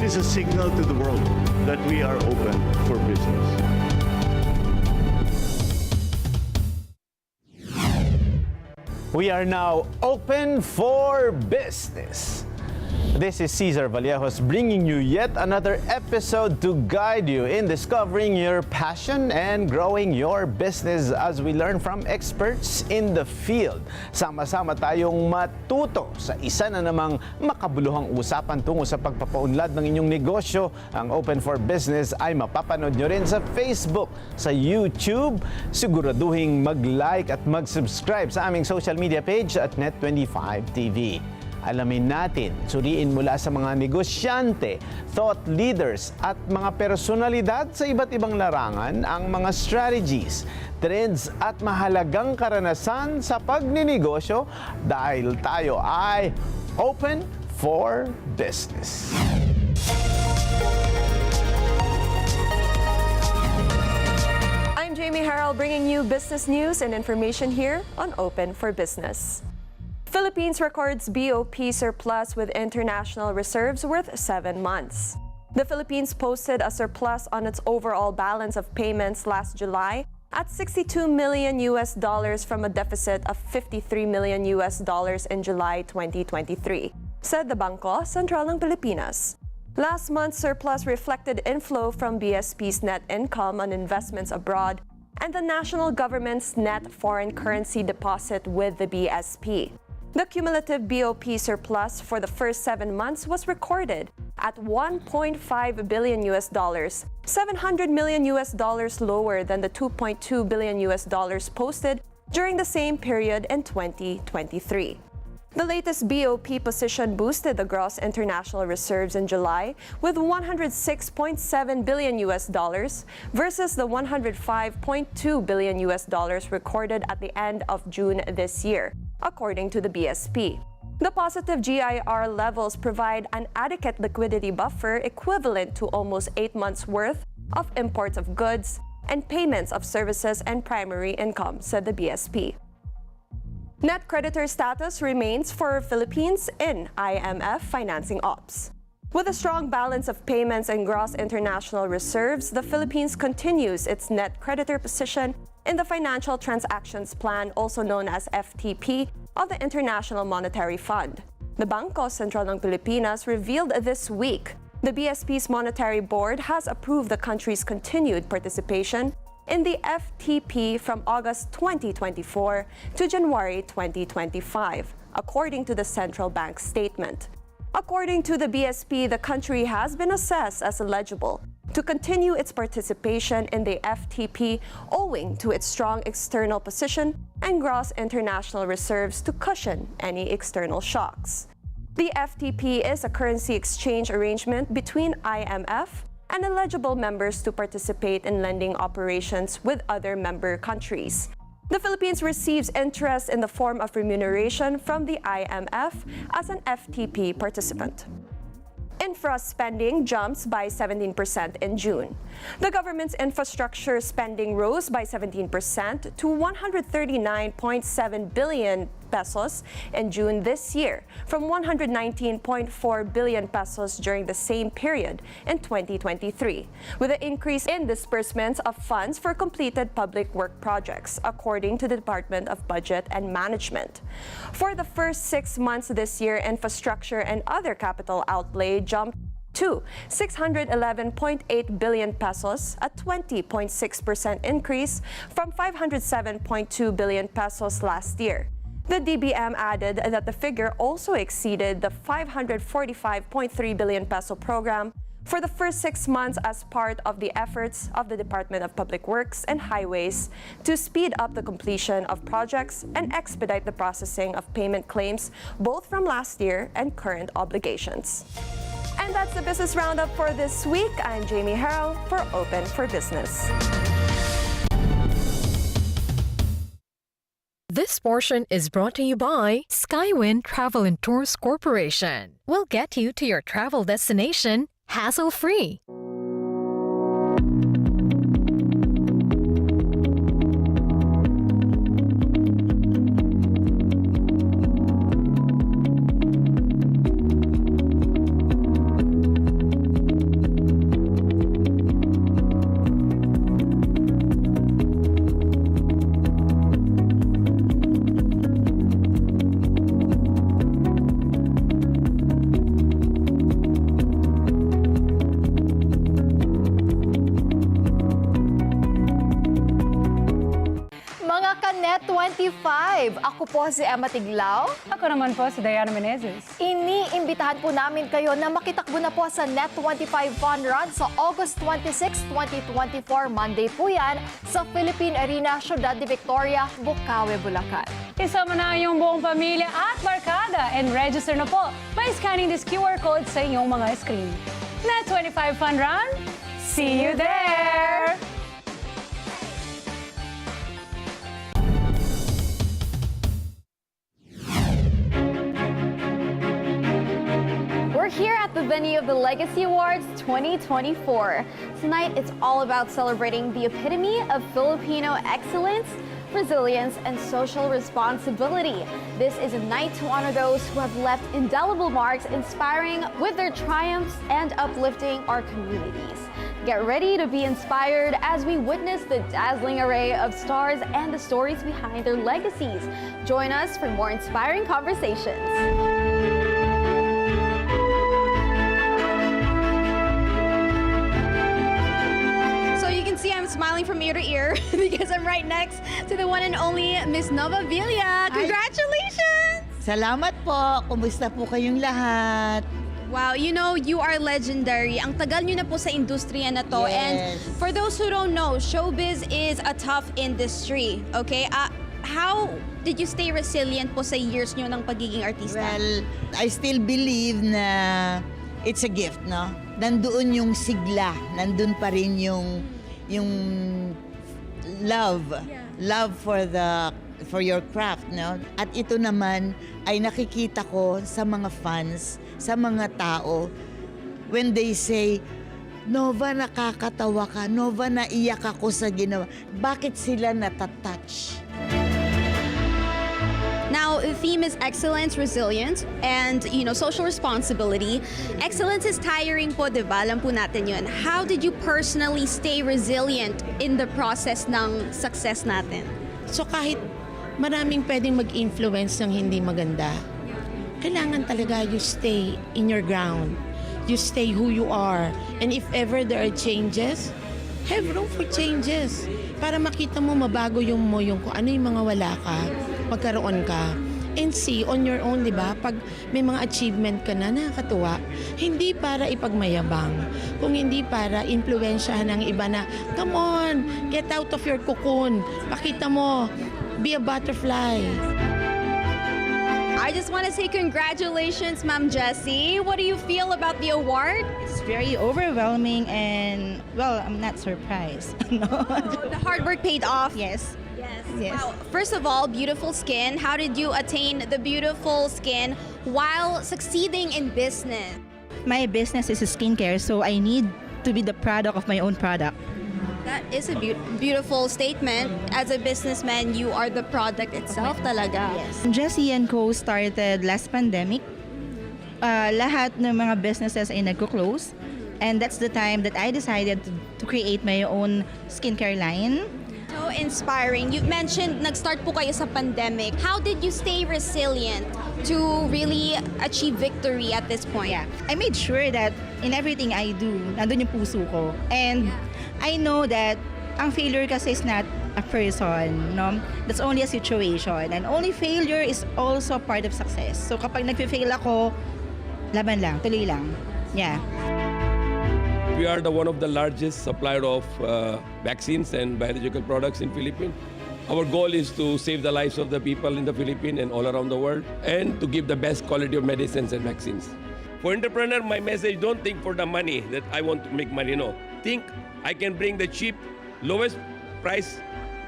is a signal to the world that we are open for business. We are now open for business. This is 𝗍𝗏𝗏 bringing you yet another episode to guide you in discovering your passion and growing your business as we learn from experts in the field. Sama-sama tayong matuto sa isa na namang makabuluhang usapan tungo sa pagpapaunlad ng inyong negosyo. Ang Open for Business ay mapapanood nyo rin sa Facebook, sa YouTube. Siguraduhin mag-like at mag-subscribe sa aming social media page at Net25TV. Alamin natin, suriin mula sa mga negosyante, thought leaders at mga personalidad sa iba't ibang larangan ang mga strategies, trends at mahalagang karanasan sa pagninegosyo dahil tayo ay open for business. I'm 𝗗𝗶𝗴𝗶 bringing you business news and information here on Open for Business. Philippines records BOP surplus with international reserves worth 7 months. The Philippines posted a surplus on its overall balance of payments last July at $62 million from a deficit of $53 million in July 2023, said the Bangko Sentral ng Pilipinas. Last month's surplus reflected inflow from BSP's net income on investments abroad and the national government's net foreign currency deposit with the BSP. The cumulative BOP surplus for the first 7 months was recorded at $1.5 billion, $700 million lower than the $2.2 billion posted during the same period in 2023. The latest BOP position boosted the gross international reserves in July with $106.7 billion versus the $105.2 billion recorded at the end of June this year, according to the BSP. The positive GIR levels provide an adequate liquidity buffer equivalent to almost 8 months' worth of imports of goods and payments of services and primary income, said the BSP. Net creditor status remains for Philippines in IMF financing ops. With a strong balance of payments and gross international reserves, the Philippines continues its net creditor position in the Financial Transactions Plan, also known as FTP, of the International Monetary Fund. The Bangko Sentral ng Pilipinas revealed this week the BSP's Monetary Board has approved the country's continued participation in the FTP from August 2024 to January 2025, according to the central bank statement. According to the BSP, the country has been assessed as eligible to continue its participation in the FTP owing to its strong external position and gross international reserves to cushion any external shocks. The FTP is a currency exchange arrangement between IMF and eligible members to participate in lending operations with other member countries. The Philippines receives interest in the form of remuneration from the IMF as an FTP participant. Infra spending jumps by 17% in June. The government's infrastructure spending rose by 17% to 139.7 billion pesos in June this year, from 119.4 billion pesos during the same period in 2023, with an increase in disbursements of funds for completed public work projects, according to the Department of Budget and Management. For the first 6 months this year, infrastructure and other capital outlay jumped to 611.8 billion pesos, a 20.6% increase from 507.2 billion pesos last year. The DBM added that the figure also exceeded the 545.3 billion peso program for the first 6 months as part of the efforts of the Department of Public Works and Highways to speed up the completion of projects and expedite the processing of payment claims both from last year and current obligations. And that's the business roundup for this week. I'm 𝗗𝗏𝗏𝗏 for Open for Business. This portion is brought to you by Skywind Travel and Tours Corporation. We'll get you to your travel destination hassle-free. 2025. Ako po si 𝗦𝗁𝗆𝗆. Ako naman po si Diana Menezes. Iniimbitahan po namin kayo na makitakbo na po sa Net25 Fun Run sa August 26, 2024. Monday po yan sa Philippine Arena, 𝗟𝗏𝗏 de Victoria, 𝗗𝗏𝗴𝗶𝗏𝗏, Bulacan. Isama na ang iyong buong pamilya at barkada and register na po by scanning this QR code sa inyong mga screen. Net25 Fun Run, see you there! We're here at the venue of the Legacy Awards 2024. Tonight, it's all about celebrating the epitome of Filipino excellence, resilience, and social responsibility. This is a night to honor those who have left indelible marks, inspiring with their triumphs and uplifting our communities. Get ready to be inspired as we witness the dazzling array of stars and the stories behind their legacies. Join us for more inspiring conversations. See, I'm smiling from ear to ear because I'm right next to the one and only Miss Nova Villa. Congratulations! Salamat po. Kumusta po kayong lahat? Wow, you know, you are legendary. Ang tagal nyo na po sa industriya na to. Yes. And for those who don't know, showbiz is a tough industry. Okay? How did you stay resilient po sa years nyo ng pagiging artista? Well, I still believe na it's a gift, no? Nandoon yung sigla. Nandun pa rin yung love for your craft, no? At ito naman ay nakikita ko sa mga fans, sa mga tao when they say, Nova, nakakatawa ka, Nova, naiyak ako sa ginawa. Bakit sila natatouch? Now, the theme is excellence, resilience, and, you know, social responsibility. Excellence is tiring po, di ba? Alam po natin yun. How did you personally stay resilient in the process ng success natin? So kahit maraming pwedeng mag-influence ng hindi maganda, kailangan talaga you stay in your ground. You stay who you are. And if ever there are changes, have room for changes. Para makita mo, mabago yung kung ano yung mga wala ka, magkaroon ka. And see, on your own, di ba? Pag may mga achievement ka na, nakakatuwa. Hindi para ipagmayabang. Kung hindi para influensyahan ng iba na, come on, get out of your cocoon. Pakita mo, be a butterfly. I just want to say congratulations, Ma'am Jessie. What do you feel about the award? It's very overwhelming and, well, I'm not surprised. No? The hard work paid off. Yes. Yes. Wow. First of all, beautiful skin. How did you attain the beautiful skin while succeeding in business? My business is skincare, so I need to be the product of my own product. That is a beautiful statement. As a businessman, you are the product itself talaga. Yes. Jessie & Co. started last pandemic. Lahat ng mga businesses ay nagko-close. And that's the time that I decided to create my own skincare line. So inspiring. You mentioned nag-start po kayo sa pandemic. How did you stay resilient to really achieve victory at this point? Yeah. I made sure that in everything I do, nandun yung puso ko. And I know that ang failure kasi is not a person, no? That's only a situation. And only failure is also part of success. So kapag nag-fail ako, laban lang, tuloy lang. Yeah. We are one of the largest supplier of vaccines and biological products in Philippines. Our goal is to save the lives of the people in the Philippines and all around the world, and to give the best quality of medicines and vaccines. For entrepreneur, my message, don't think for the money that I want to make money, no. Think I can bring the cheap, lowest price,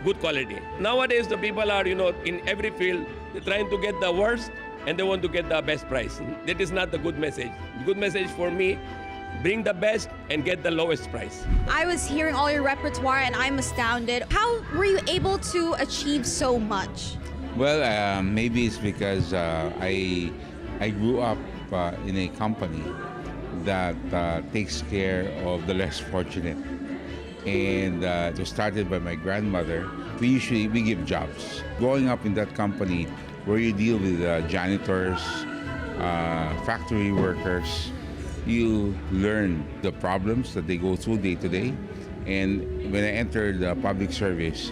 good quality. Nowadays, the people are, in every field, they're trying to get the worst and they want to get the best price. That is not the good message. The good message for me, bring the best and get the lowest price. I was hearing all your repertoire and I'm astounded. How were you able to achieve so much? Well, maybe it's because I grew up in a company that takes care of the less fortunate. And it was started by my grandmother. We give jobs. Growing up in that company where you deal with janitors, factory workers, you learn the problems that they go through day to day. And when I entered the public service,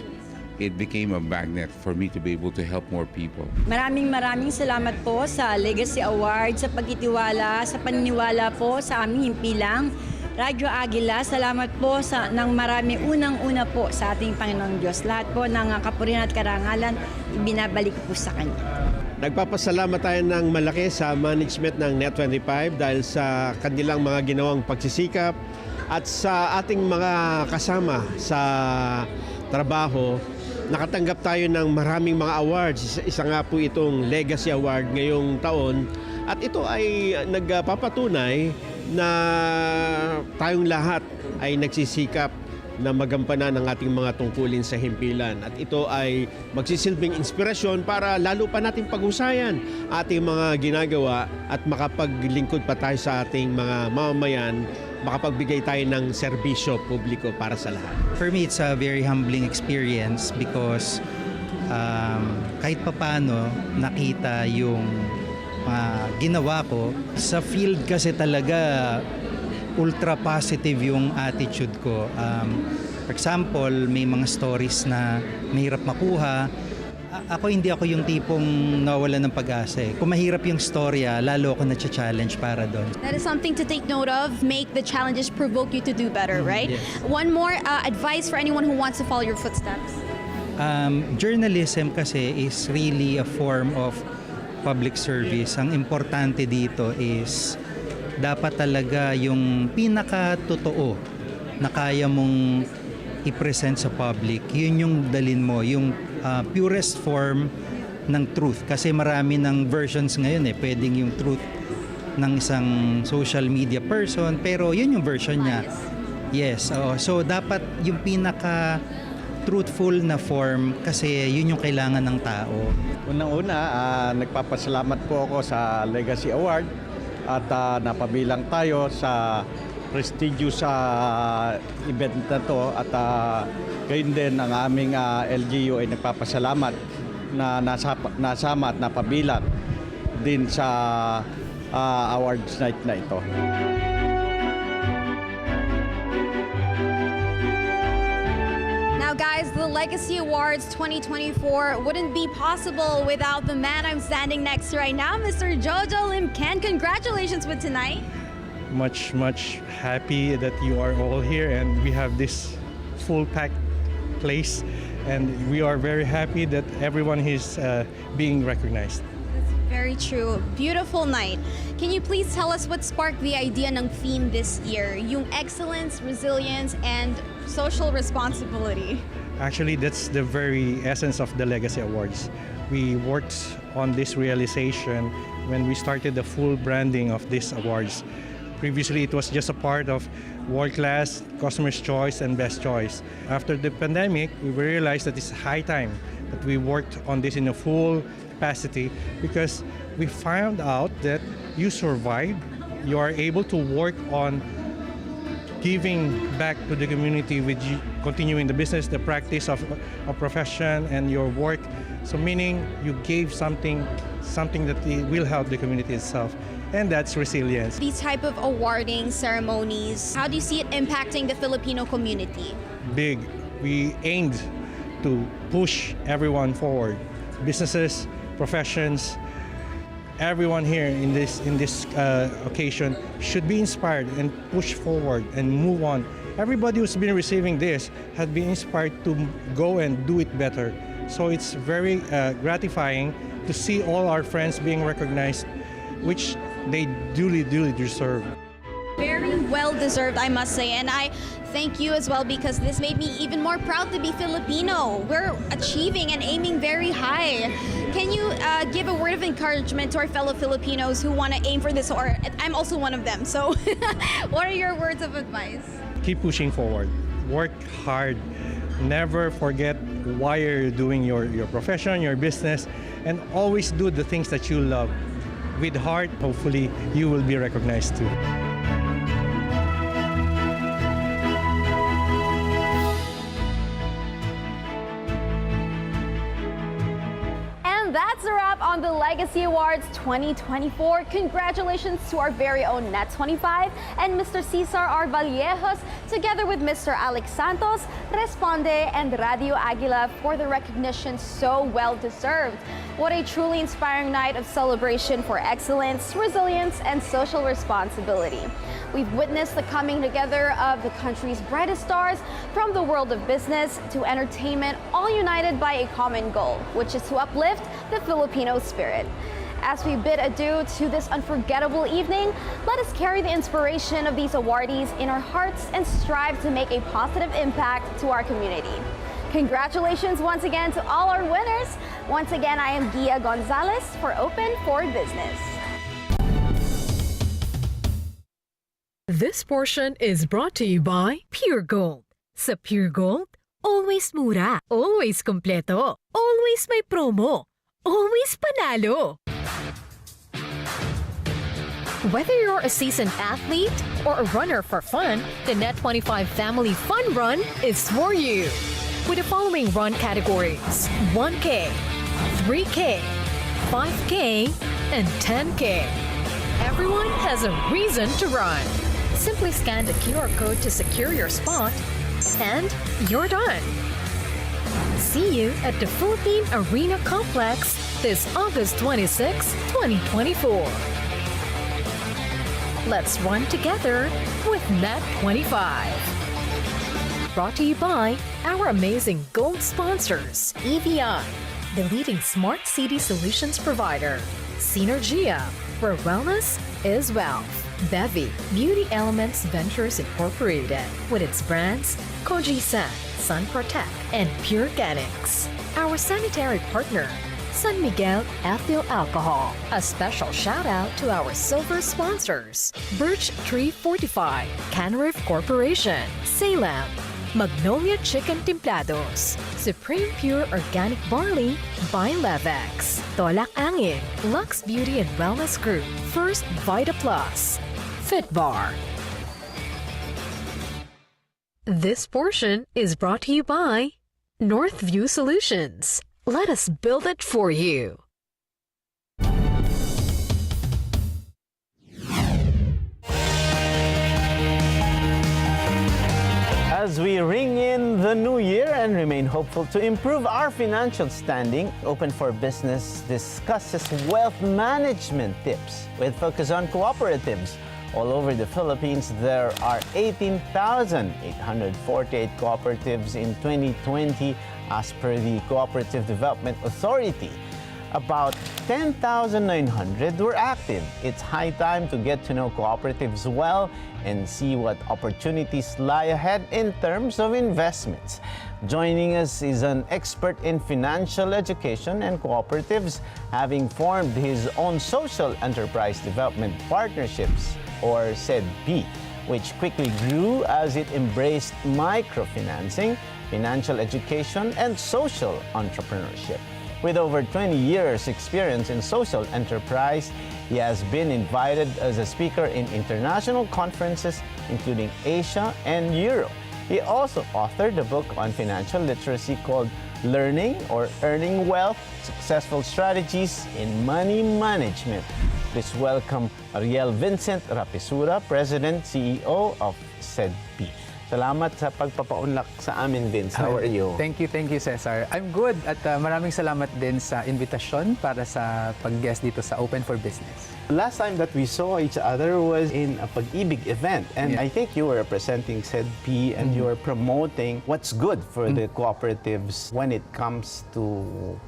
it became a magnet for me to be able to help more people. Maraming salamat po sa Legacy Award, sa pagtitiwala, sa paniniwala po sa aming himpilang. Radyo Aguila, salamat po ng marami. Unang-una po sa ating Panginoong Diyos. Lahat po ng kapurihan at karangalan, ibinabalik po sa Kanya. Nagpapasalamat tayo ng malaki sa management ng Net25 dahil sa kanilang mga ginawang pagsisikap at sa ating mga kasama sa trabaho. Nakatanggap tayo ng maraming mga awards. Isa nga po itong Legacy Award ngayong taon. At ito ay nagpapatunay na tayong lahat ay nagsisikap na magampanan ang ating mga tungkulin sa himpilan. At ito ay magsisilbing inspirasyon para lalo pa natin pag-usayan ating mga ginagawa at makapaglingkod pa tayo sa ating mga mamamayan, makapagbigay tayo ng serbisyo publiko para sa lahat. For me, it's a very humbling experience because kahit papano nakita yung ginawa ko. Sa field kasi talaga ultra positive yung attitude ko. For example, may mga stories na mahirap makuha. Hindi ako yung tipong nawala ng pag-asa. Kung mahirap yung storya, lalo ako na-challenge para doon. That is something to take note of. Make the challenges provoke you to do better, right? Yes. One more advice for anyone who wants to follow your footsteps. Journalism kasi is really a form of public service. Ang importante dito is dapat talaga yung pinaka-totoo na kaya mong i-present sa public. Yun yung dalin mo, yung purest form ng truth. Kasi marami ng versions ngayon pwedeng yung truth ng isang social media person, pero yun yung version niya. Yes, so dapat yung pinaka truthful na form kasi yun yung kailangan ng tao. Unang-una, nagpapasalamat po ako sa Legacy Award at napabilang tayo sa prestigious event na to at gayon din ang aming LGU ay nagpapasalamat na nasama at napabilang din sa awards night na ito. Now guys, the Legacy Awards 2024 wouldn't be possible without the man I'm standing next to right now, Mr. 𝗗𝗶𝗴𝗶. Congratulations with tonight. Much happy that you are all here and we have this full packed place and we are very happy that everyone is being recognized. Very true. Beautiful night. Can you please tell us what sparked the idea ng theme this year? Yung excellence, resilience, and social responsibility. Actually, that's the very essence of the Legacy Awards. We worked on this realization when we started the full branding of these awards. Previously, it was just a part of World Class, Customer's Choice, and Best Choice. After the pandemic, we realized that it's high time that we worked on this in a full capacity because we found out that you survived, you are able to work on giving back to the community with continuing the business, the practice of a profession and your work. So meaning you gave something that will help the community itself. And that's resilience. These type of awarding ceremonies, how do you see it impacting the Filipino community? Big. We aimed to push everyone forward. Businesses, professions, everyone here in this occasion should be inspired and push forward and move on. Everybody who's been receiving this has been inspired to go and do it better. So it's very gratifying to see all our friends being recognized, which they duly deserve. Very well deserved, I must say, and I thank you as well because this made me even more proud to be Filipino. We're achieving and aiming very high. Can you give a word of encouragement to our fellow Filipinos who want to aim for this? Or I'm also one of them, so what are your words of advice? Keep pushing forward. Work hard. Never forget why you're doing your profession, your business, and always do the things that you love. With heart, hopefully, you will be recognized too. And that's a wrap on the Legacy Awards 2024. Congratulations to our very own Net25 and Mr. 𝗚𝗶𝗴𝗶𝗲 together with Mr. Alex Santos, Responde, and 𝗏𝑅𝑎𝑑𝑜 Aguila for the recognition so well deserved. What a truly inspiring night of celebration for excellence, resilience, and social responsibility. We've witnessed the coming together of the country's brightest stars from the world of business to entertainment, all united by a common goal, which is to uplift the Filipino spirit. As we bid adieu to this unforgettable evening, let us carry the inspiration of these awardees in our hearts and strive to make a positive impact to our community. Congratulations once again to all our winners. Once again, I am Gia Gonzalez for Open for Business. This portion is brought to you by Pure Gold. Sa Pure Gold, always mura, always kompleto, always may promo, always panalo. Whether you're a seasoned athlete or a runner for fun, the Net25 Family Fun Run is for you. With the following run categories: 1K, 3K, 5K, and 10K. Everyone has a reason to run. Simply scan the QR code to secure your spot, and you're done. See you at the Philippine Arena Complex this August 26, 2024. Let's run together with Net25. Brought to you by our amazing gold sponsors: EVI, the leading smart city solutions provider; Synergia, where wellness is wealth; Bevi, Beauty Elements Ventures Incorporated, with its brands Kojisan, Sun Protect, and Pure Organics. Our sanitary partner, San Miguel Ethyl Alcohol. A special shout out to our silver sponsors: Birch Tree Fortified, Canriff Corporation, Salem, Magnolia Chicken Templados, Supreme Pure Organic Barley by Levex, Tolak Angin, Lux Beauty and Wellness Group, First Vita Plus, Fitbar. This portion is brought to you by Northview Solutions. Let us build it for you. As we ring in the new year and remain hopeful to improve our financial standing, Open for Business discusses wealth management tips with focus on cooperatives. All over the Philippines, there are 18,848 cooperatives in 2020 as per the Cooperative Development Authority. About 10,900 were active. It's high time to get to know cooperatives well and see what opportunities lie ahead in terms of investments. Joining us is an expert in financial education and cooperatives, having formed his own social enterprise development partnerships, or 𝗏𝗏, which quickly grew as it embraced microfinancing, financial education, and social entrepreneurship. With over 20 years' experience in social enterprise, he has been invited as a speaker in international conferences, including Asia and Europe. He also authored a book on financial literacy called Learning or Earning Wealth: Successful Strategies in Money Management. Please welcome Ariel Vincent Rapisura, President, CEO of 𝗏𝗏. Salamat sa pagpapaunlak sa amin, Vince. How are you? Thank you, Cesar. I'm good at maraming salamat din sa invitasyon para sa pag-guest dito sa Open for Business. Last time that we saw each other was in a Pag-ibig event, and I think you were representing 𝗏𝗏 and you were promoting what's good for the cooperatives when it comes to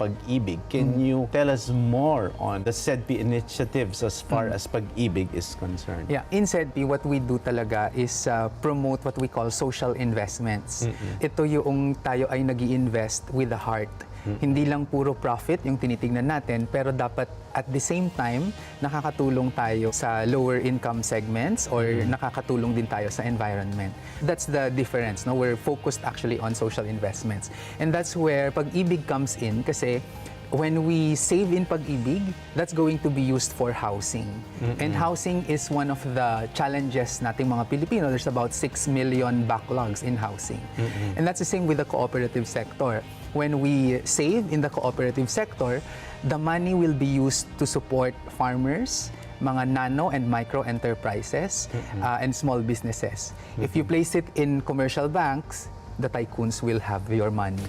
Pag-ibig. Can you tell us more on the 𝗏𝗏 initiatives as far as Pag-ibig is concerned? Yeah, in 𝗏𝗏, what we do talaga is promote what we call social investments. Ito yung tayo ay nag-i-invest with the heart. Hindi lang puro profit yung tinitingnan natin, pero dapat at the same time, nakakatulong tayo sa lower income segments or nakakatulong din tayo sa environment. That's the difference. No? We're focused actually on social investments. And that's where Pag-ibig comes in, kasi when we save in Pag-ibig, that's going to be used for housing. And housing is one of the challenges nating mga Pilipino. There's about 6 million backlogs in housing. And that's the same with the cooperative sector. when we save in the cooperative sector, the money will be used to support farmers, mga nano and micro enterprises, and small businesses. If you place it in commercial banks, the tycoons will have your money.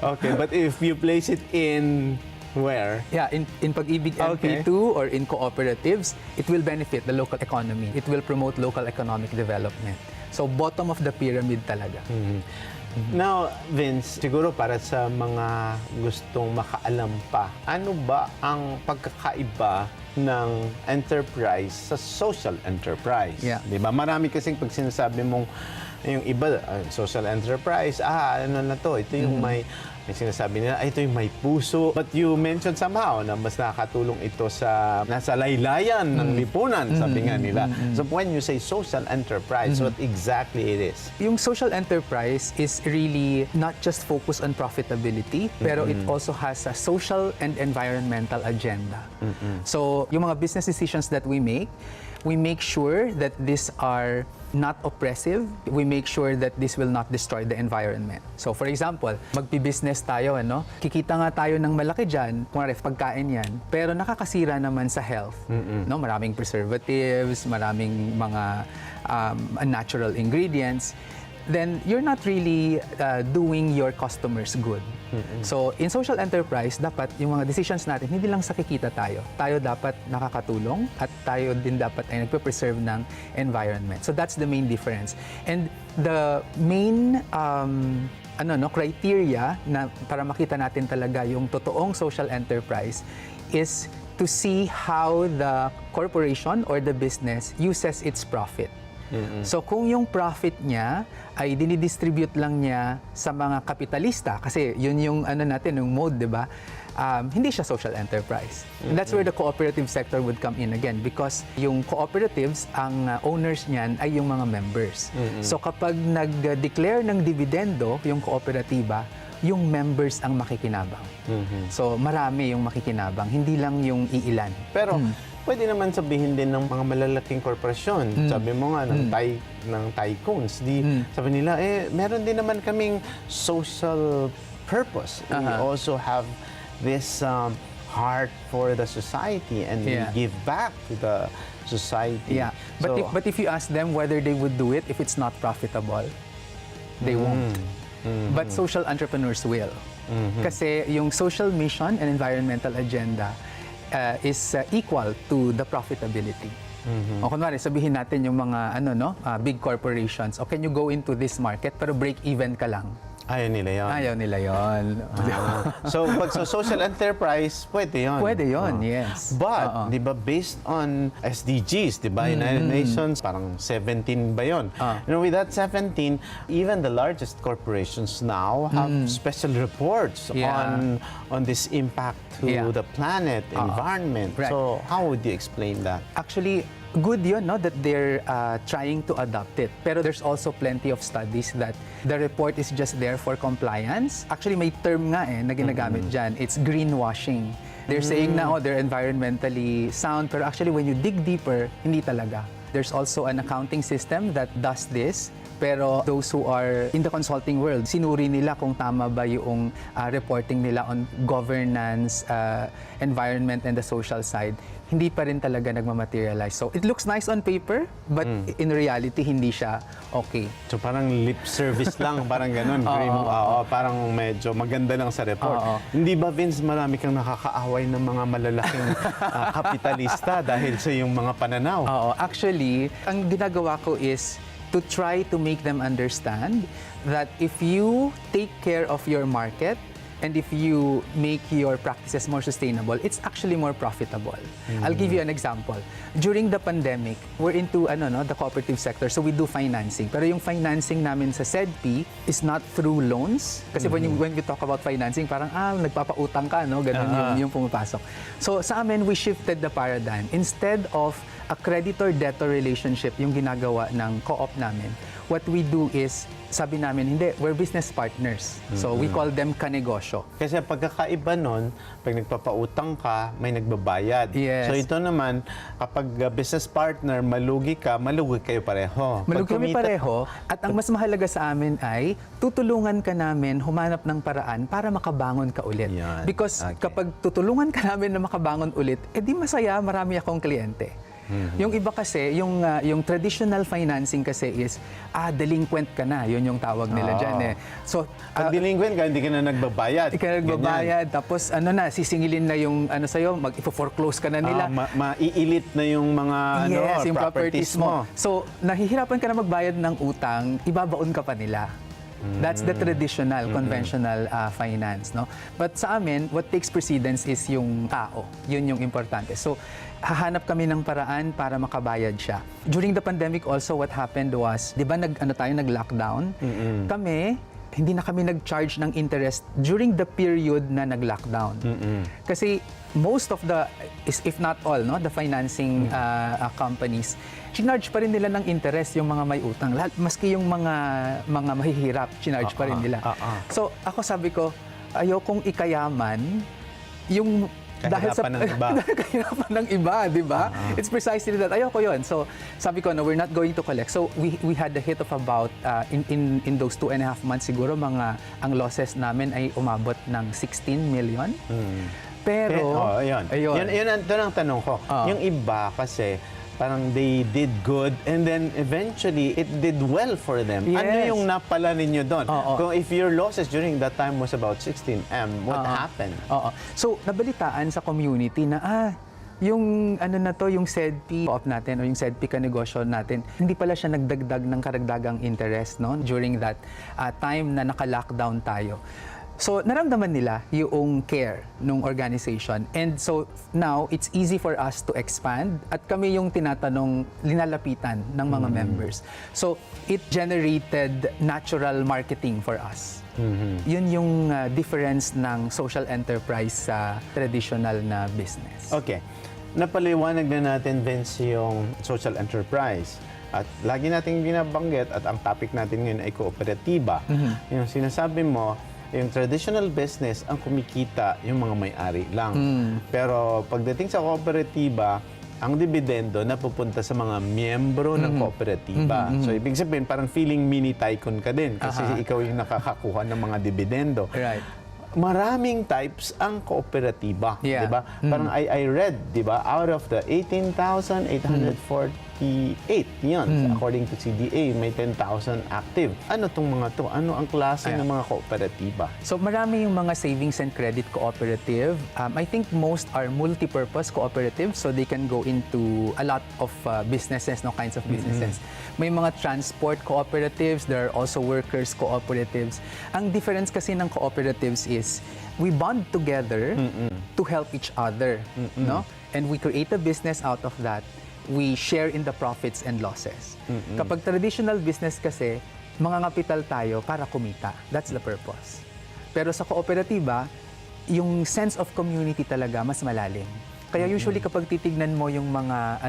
Okay, but if you place it in where? Yeah, in Pag-ibig MP2 or in cooperatives, it will benefit the local economy. It will promote local economic development. So bottom of the pyramid talaga. Now, Vince, siguro para sa mga gustong makaalam pa, ano ba ang pagkakaiba ng enterprise sa social enterprise? Yeah. Di ba? Marami kasing pag sinasabi mong yung iba, social enterprise, ano na to, ito yung may sinasabi nila, ito yung may puso. But you mentioned somehow na mas nakakatulong ito sa nasa laylayan ng lipunan, sabi nga nila. So when you say social enterprise, what exactly it is? Yung social enterprise is really not just focused on profitability, pero it also has a social and environmental agenda. So yung mga business decisions that we make sure that these are not oppressive. We make sure that this will not destroy the environment. So for example, magpi-business tayo, kikita nga tayo ng malaki dyan, kunwari pagkain yan, pero nakakasira naman sa health. Maraming preservatives, maraming mga unnatural ingredients. Then you're not really doing your customers good. So in social enterprise, dapat yung mga decisions natin, hindi lang sa kikita tayo. Tayo dapat nakakatulong at tayo din dapat ay nagpe-preserve ng environment. So that's the main difference. And the main criteria na para makita natin talaga yung totoong social enterprise is to see how the corporation or the business uses its profit. So kung yung profit niya ay dinidistribute lang niya sa mga kapitalista, kasi yun yung yung mode, di ba? Hindi siya social enterprise. And that's where the cooperative sector would come in again, because yung cooperatives, ang owners niyan ay yung mga members. So kapag nag-declare ng dividendo yung kooperatiba, yung members ang makikinabang. So marami yung makikinabang, hindi lang yung iilan. Pero pwede naman sabihin din ng mga malalaking korporasyon. Sabi mo nga, ng tycoons. Sabi nila, meron din naman kaming social purpose. We also have this heart for the society and we give back to the society. Yeah. But if you ask them whether they would do it if it's not profitable, they won't. But social entrepreneurs will. Kasi yung social mission and environmental agenda is equal to the profitability. O kunwari, sabihin natin yung mga big corporations, can you go into this market pero break even ka lang? Ayaw nila yun. Ayaw nila yun. So, pag sa social enterprise, pwede yun. Pwede yun, yes. But, di ba, based on SDGs, di ba, United Nations, parang 17 ba yun? With that 17, even the largest corporations now have special reports on this impact to the planet, environment. Right. So, how would you explain that? Actually, good yun, that they're trying to adopt it. Pero there's also plenty of studies that the report is just there for compliance. Actually, may term nga na ginagamit dyan. It's greenwashing. They're saying na, they're environmentally sound, pero actually, when you dig deeper, hindi talaga. There's also an accounting system that does this. Pero those who are in the consulting world, sinuri nila kung tama ba yung reporting nila on governance, environment, and the social side. Hindi pa rin talaga nagmamaterialize. So it looks nice on paper, but in reality, hindi siya okay. So parang lip service lang, parang ganun. Parang medyo maganda lang sa report. Hindi ba, Vince, marami kang nakakaaway ng mga malalaking kapitalista dahil sa yung mga pananaw? Actually, ang ginagawa ko is to try to make them understand that if you take care of your market and if you make your practices more sustainable, it's actually more profitable. I'll give you an example. During the pandemic, we're into the cooperative sector, so we do financing. Pero yung financing namin sa CEDP is not through loans. Kasi when we talk about financing, parang nagpapautang ka, ganun yung pumapasok. So sa amin, we shifted the paradigm. Instead of a creditor-debtor relationship yung ginagawa ng co-op namin, what we do is sabi namin, hindi, we're business partners. So we call them kanegosyo. Kasi pagkakaiba nun, pag nagpapautang ka, may nagbabayad. Yes. So ito naman, kapag business partner, malugi ka, malugi kayo pareho. Malugi kami pareho, at ang mas mahalaga sa amin ay tutulungan ka namin humanap ng paraan para makabangon ka ulit. Yan. Because kapag tutulungan ka namin na makabangon ulit, edi masaya, marami akong kliyente. Yung iba kasi, yung traditional financing kasi is, delinquent ka na. Yun yung tawag nila dyan eh. So, pag delinquent ka, hindi ka na nagbabayad. Hindi ka nagbabayad. Tapos sisingilin na yung sa'yo, mag-foreclose ka na nila. Maiilit na yung mga yung properties mo. So, nahihirapan ka na magbayad ng utang, ibabaon ka pa nila. That's the traditional, conventional finance, no? But sa amin, what takes precedence is yung tao. Yun yung importante. So, hahanap kami ng paraan para makabayad siya. During the pandemic also, what happened was, di ba nag-lockdown? Kami, hindi na kami nag-charge ng interest during the period na nag-lockdown. Kasi most of the, if not all, no, the financing companies, chinarge pa rin nila ng interest yung mga may utang. Maski yung mga mahihirap, chinarge pa rin nila. So ako sabi ko, ayokong ikayaman yung kahirapan ng iba. Kahirapan ng iba, di ba? It's precisely that. Ayoko yun. So, sabi ko, no, we're not going to collect. So, we had a hit of about, in those 2.5 months, siguro, ang losses namin ay umabot ng 16 million. Pero, ayun. Yun ang tanong ko. Yung iba kasi, parang they did good and then eventually it did well for them. Yes. Ano yung napala ninyo doon? Kung if your losses during that time was about 16M, what happened? So, nabalitaan sa community na, yung yung 𝗬𝗙P co-op natin o yung 𝗬𝗙P kanegosyo natin, hindi pala siya nagdagdag ng karagdagang interest, no? During that time na naka-lockdown tayo. So, naramdaman nila yung care ng organization. And so, now, it's easy for us to expand at kami yung linalapitan ng mga members. So, it generated natural marketing for us. Yun yung difference ng social enterprise sa traditional na business. Okay. Napaliwanag na natin, Vince, yung social enterprise. At lagi natin binabanggit at ang topic natin ngayon ay kooperatiba. Yung sinasabi mo, yung traditional business, ang kumikita yung mga may-ari lang. Pero pagdating sa kooperatiba, ang dividendo napupunta sa mga miyembro ng kooperatiba. So, ibig sabihin, parang feeling mini tycoon ka din kasi ikaw yung nakakakuha ng mga dividendo. Right. Maraming types ang kooperatiba, Yeah. 'di ba? Parang I read, 'di ba, out of the 18,848 'yon, according to CDA, may 10,000 active. Ano tong mga to? Ano ang klase ng mga kooperatiba? So marami yung mga savings and credit cooperative. I think most are multi-purpose cooperatives, so they can go into a lot of businesses, no kinds of businesses. May mga transport cooperatives, there are also workers cooperatives. Ang difference kasi ng cooperatives is we bond together to help each other, no? And we create a business out of that. We share in the profits and losses. Kapag traditional business kasi, mga kapital tayo para kumita. That's the purpose. Pero sa kooperatiba, yung sense of community talaga mas malalim. Kaya usually kapag titignan mo yung mga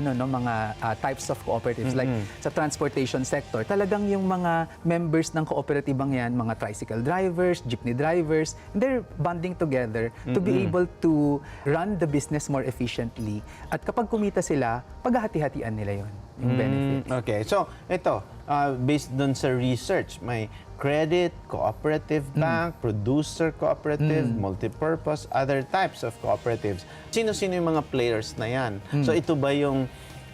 types of cooperatives like sa transportation sector, talagang yung mga members ng kooperatibang yan, mga tricycle drivers, jeepney drivers, they're bonding together to be able to run the business more efficiently. At kapag kumita sila, paghahati-hatian nila yun, yung benefits. Okay, so ito, based dun sa research, may credit, cooperative bank, producer cooperative, multipurpose, other types of cooperatives. Sino-sino yung mga players na yan? So ito ba yung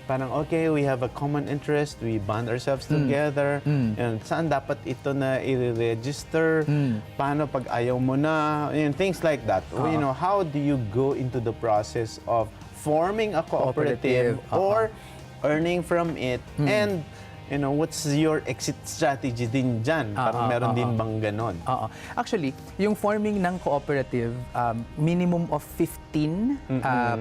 parang, okay, we have a common interest, we bond ourselves together, and saan dapat ito na i-register? Paano pag ayaw mo na? And things like that. You know, how do you go into the process of forming a cooperative or earning from it? And you know, what's your exit strategy din dyan? Parang meron din bang ganon? Actually, yung forming ng cooperative, minimum of 50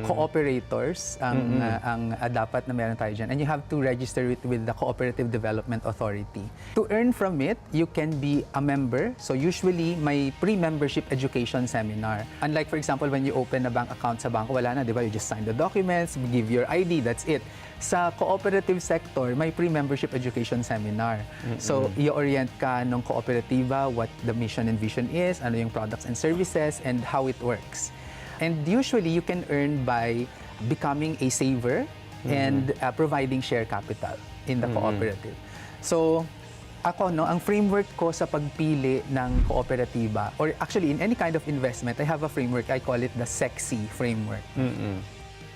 cooperators ang dapat na meron tayo dyan. And you have to register it with the Cooperative Development Authority. To earn from it, you can be a member. So usually, may pre-membership education seminar. Unlike, for example, when you open a bank account sa banko, wala na, di ba? You just sign the documents, give your ID, that's it. Sa cooperative sector, may pre-membership education seminar. So, i-orient ka ng kooperatiba, what the mission and vision is, ano yung products and services, and how it works. And usually, you can earn by becoming a saver and providing share capital in the cooperative. So, ako, ang framework ko sa pagpili ng kooperatiba, or actually, in any kind of investment, I have a framework, I call it the SECSI framework.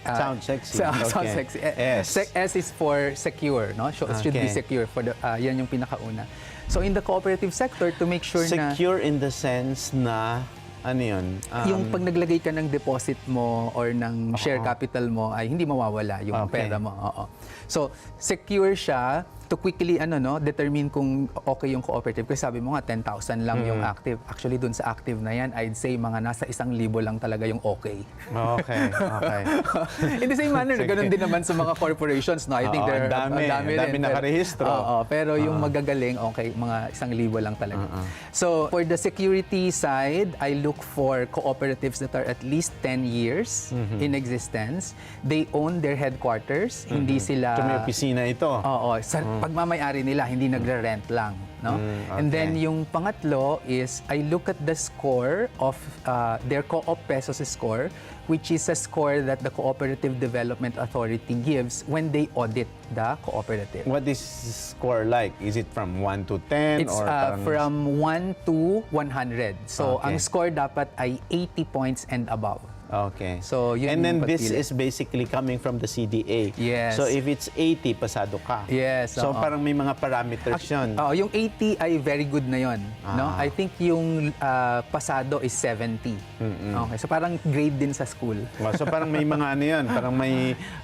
Sounds sexy. Sounds sexy. S is for secure, no? Should be secure. Yan yung pinakauna. So in the cooperative sector, to make sure na... Secure in the sense na, ano yun? Yung pag naglagay ka ng deposit mo or ng share capital mo, ay hindi mawawala yung pera mo. So secure siya to quickly determine kung okay yung cooperative. Kasi sabi mo nga, 10,000 lang yung active. Actually, dun sa active na yan, I'd say mga nasa 1,000 lang talaga yung okay. Okay. In the same manner, ganun din naman sa mga corporations. No? I think there are dami nakarehistro. Pero yung magagaling, okay, mga 1,000 lang talaga. So, for the security side, I look for cooperatives that are at least 10 years in existence. They own their headquarters. Hindi sila... So, may opisina ito. Pagmamayari nila, hindi nagre-rent lang. No? And then yung pangatlo is, I look at the score of their Co-op Pesos score, which is a score that the Cooperative Development Authority gives when they audit the cooperative. What is score like? Is it from 1 to 10? It's from 1 to 100. So, ang score dapat ay 80 points and above. Okay. So, and then this is basically coming from the CDA. Yes. So if it's 80, pasado ka. Yes. So parang may mga parameters yun. Yung 80 ay very good na yun. No? I think yung pasado is 70. Okay. So parang grade din sa school. So parang may mga ano yun,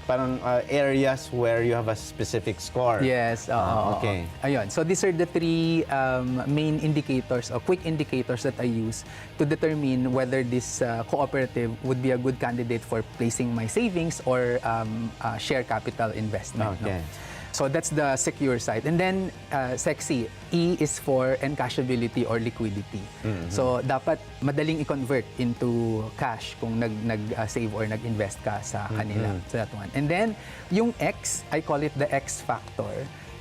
parang areas where you have a specific score. Yes. Okay. Ayun. So these are the three main indicators or quick indicators that I use to determine whether this cooperative would be a good candidate for placing my savings or share capital investment. Okay. No? So that's the secure side. And then sexy, E is for encashability or liquidity. So dapat madaling i-convert into cash kung nag-save or nag-invest ka sa kanila. So that one. And then yung X, I call it the X factor.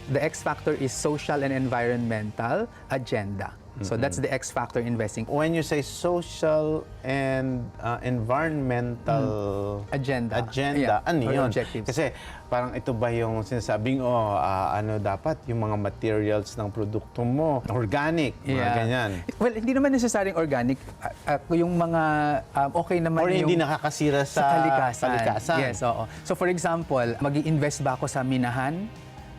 The X factor is social and environmental agenda. So that's the X factor investing. When you say social and environmental agenda, ano yun? Kasi parang ito ba yung sinasabing, dapat yung mga materials ng produkto mo, organic, mga ganyan. Well, hindi naman necessarily organic. Yung mga okay naman or hindi nakakasira sa kalikasan. Yes, oo. So for example, mag-i-invest ba ako sa minahan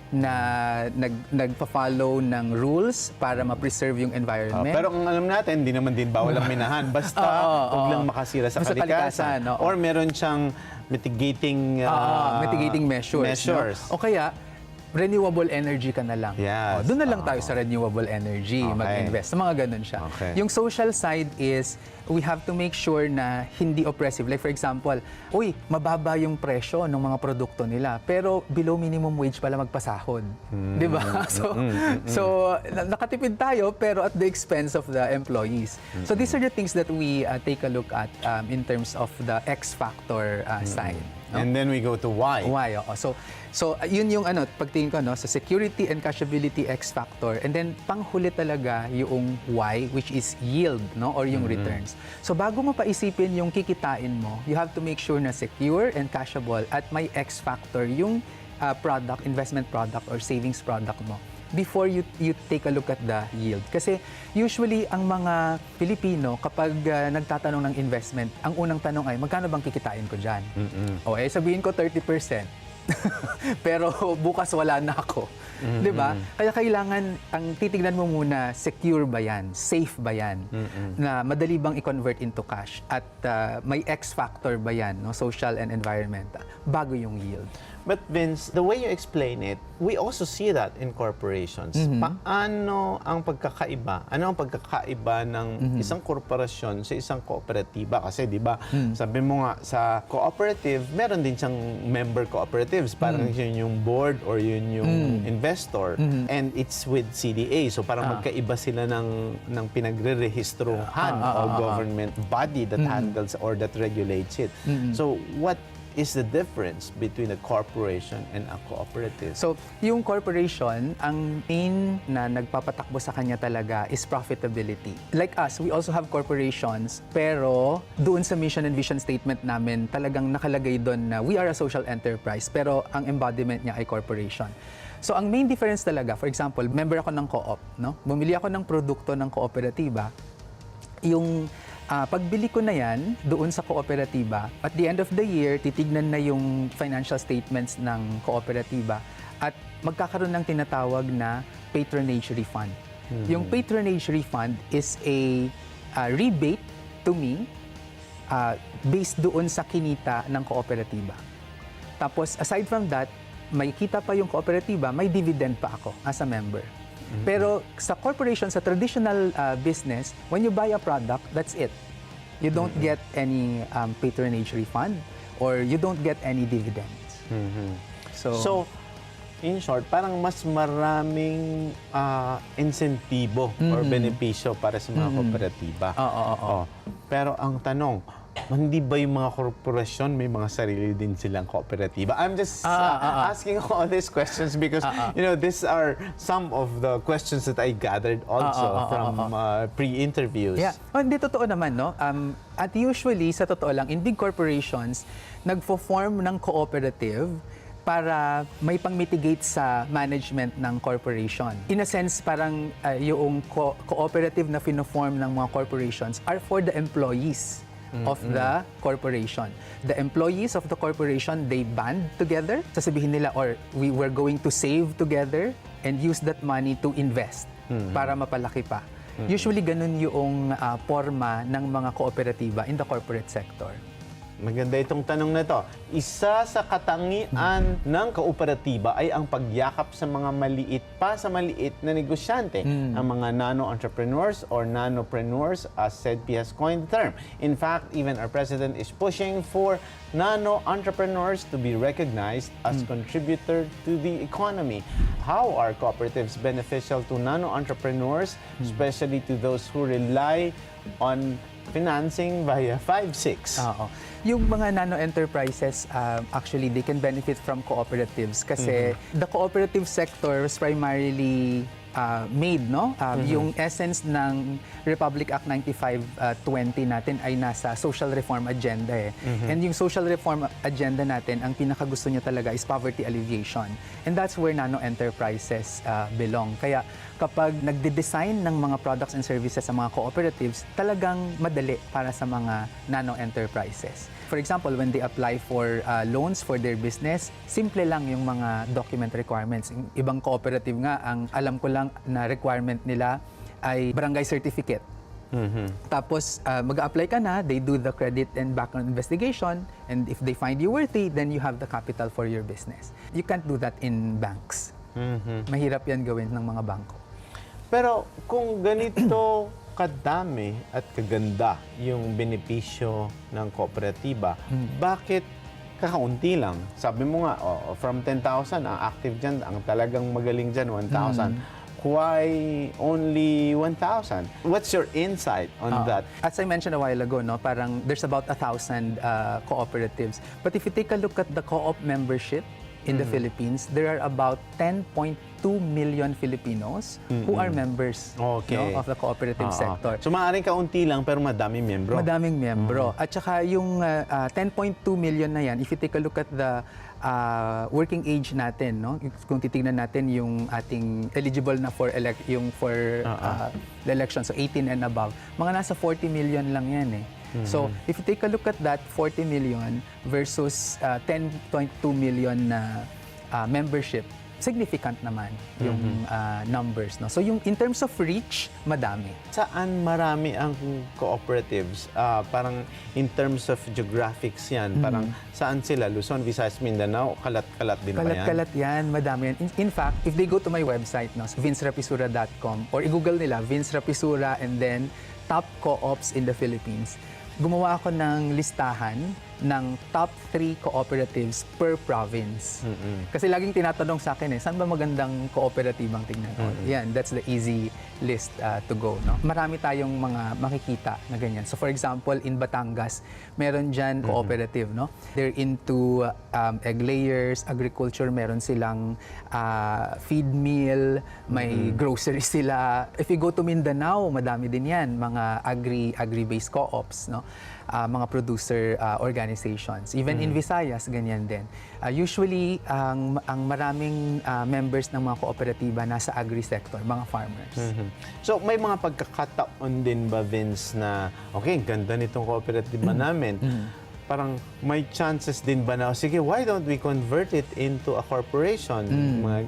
na nagpa-follow ng rules para ma-preserve yung environment. Pero kung alam natin, hindi naman din bawal ang minahan. Basta huwag lang makasira sa kalikasan. Or meron siyang mitigating measures. No? O kaya, renewable energy ka na lang. Yes. Doon na lang tayo sa renewable energy, mag-invest. Mga ganun siya. Yung social side is, we have to make sure na hindi oppressive. Like for example, mababa yung presyo ng mga produkto nila, pero below minimum wage pala magpasahod. Di ba? So, nakatipid tayo, pero at the expense of the employees. So these are the things that we take a look at in terms of the X factor side. No? And then we go to Y. So yun yung pagtingin ko sa security and cashability X factor, and then panghuli talaga yung Y, which is yield, no, or yung returns. So bago mo paisipin yung kikitain mo, you have to make sure na secure and cashable at may X factor yung investment product or savings product mo before you take a look at the yield. Kasi usually ang mga Pilipino kapag nagtatanong ng investment, ang unang tanong ay magkano bang kikitain ko diyan? Sabihin ko 30%. Pero bukas wala na ako. 'Di ba? Kaya kailangan ang titingnan mo muna, secure ba 'yan? Safe ba 'yan? Na madali bang i-convert into cash at may X factor ba 'yan, no? Social and environmental, bago yung yield. But Vince, the way you explain it, we also see that in corporations. Paano ang pagkakaiba? Ano ang pagkakaiba ng isang korporasyon sa isang kooperatiba? Kasi di ba, sabi mo nga, sa cooperative, meron din siyang member cooperatives. Parang yun yung board or yun yung investor. And it's with CDA. So parang magkaiba sila ng pinagre-rehistruhan o government body that handles or that regulates it. So what is the difference between a corporation and a cooperative? So, yung corporation, ang main na nagpapatakbo sa kanya talaga is profitability. Like us, we also have corporations, pero doon sa mission and vision statement namin, talagang nakalagay doon na we are a social enterprise, pero ang embodiment niya ay corporation. So, ang main difference talaga, for example, member ako ng co-op, no? Bumili ako ng produkto ng kooperatiba, yung pagbili ko na yan doon sa kooperatiba, at the end of the year, titignan na yung financial statements ng kooperatiba at magkakaroon ng tinatawag na patronage refund. Yung patronage refund is a rebate to me based doon sa kinita ng kooperatiba. Tapos, aside from that, may kita pa yung kooperatiba, may dividend pa ako as a member. Pero sa corporation, sa traditional business, when you buy a product, that's it. You don't get any patronage refund or you don't get any dividends. So, in short, parang mas maraming insentibo or benepisyo para sa mga kooperatiba. Pero ang tanong, hindi ba yung mga korporasyon may mga sarili din silang kooperatiba? I'm just asking all these questions because you know, these are some of the questions that I gathered also from pre-interviews. Yeah. Hindi totoo naman, no? At usually, sa totoo lang, in big corporations, nagfo-form ng cooperative para may pang-mitigate sa management ng corporation. In a sense, parang yung cooperative na fino-form ng mga corporations are for the employees of the corporation. The employees of the corporation, they band together. Sasabihin nila, or we were going to save together and use that money to invest para mapalaki pa. Usually, ganun yung forma ng mga kooperatiba in the corporate sector. Maganda itong tanong na ito. Isa sa katangian ng kooperatiba ay ang pagyakap sa mga maliit pa sa maliit na negosyante. Ang mga nano-entrepreneurs or nanopreneurs, as CEDP has coined the term. In fact, even our president is pushing for nano-entrepreneurs to be recognized as contributor to the economy. How are cooperatives beneficial to nano-entrepreneurs, especially to those who rely on financing via 5-6? Yung mga nano-enterprises, actually, they can benefit from cooperatives kasi the cooperative sector is primarily made, no? Yung essence ng Republic Act 95-20 natin ay nasa social reform agenda eh. And yung social reform agenda natin, ang pinakagusto niya talaga is poverty alleviation. And that's where nano-enterprises belong. Kaya kapag nagde-design ng mga products and services sa mga cooperatives, talagang madali para sa mga nano-enterprises. For example, when they apply for loans for their business, simple lang yung mga document requirements. Yung ibang cooperative nga, ang alam ko lang na requirement nila ay barangay certificate. Tapos, mag-a-apply ka na, they do the credit and background investigation, and if they find you worthy, then you have the capital for your business. You can't do that in banks. Mahirap yan gawin ng mga bangko. Pero kung ganito kadami at kaganda yung benepisyo ng kooperatiba, bakit kakaunti lang? Sabi mo nga, from 10,000, ang active dyan, ang talagang magaling dyan, 1,000. Why only 1,000? What's your insight on that? As I mentioned a while ago, no, parang there's about 1,000 cooperatives. But if you take a look at the co-op membership in the Philippines, there are about 10.2 million Filipinos who are members no, of the cooperative sector. So maaaring kaunti lang pero madaming miyembro. Madaming miyembro. At saka yung 10.2 million na yan, if you take a look at the working age natin, no? Kung titingnan natin yung ating eligible na for the election, so 18 and above, mga nasa 40 million lang yan eh. So, if you take a look at that, 40 million versus 10.2 million na membership, significant naman yung numbers. No? So yung in terms of reach, madami. Saan marami ang cooperatives? Parang in terms of geographics yan, parang saan sila? Luzon, Visayas, Mindanao, kalat-kalat din ba yan? Kalat-kalat yan, madami yan. In fact, if they go to my website, no, so @𝗏𝗏𝗏𝗏𝗏𝗏𝗏𝗏𝗏 or i-google nila Vince Rapisura and then top co-ops in the Philippines, gumawa ako ng listahan ng top 3 cooperatives per province. Kasi laging tinatanong sa akin saan ba magandang kooperatibang tingnan? Yan, that's the easy list to go. No? Marami tayong mga makikita na ganyan. So for example, in Batangas, meron dyan cooperative. No? They're into egg layers, agriculture, meron silang feed mill, may groceries sila. If you go to Mindanao, madami din yan, mga agri-based co-ops. No? Mga producer organizations. Even in Visayas, ganyan din. Usually, ang maraming members ng mga kooperatiba nasa agri-sector, mga farmers. So, may mga pagkakataon din ba, Vince, na okay, ganda nitong kooperatiba namin. Parang may chances din ba na, sige, why don't we convert it into a corporation?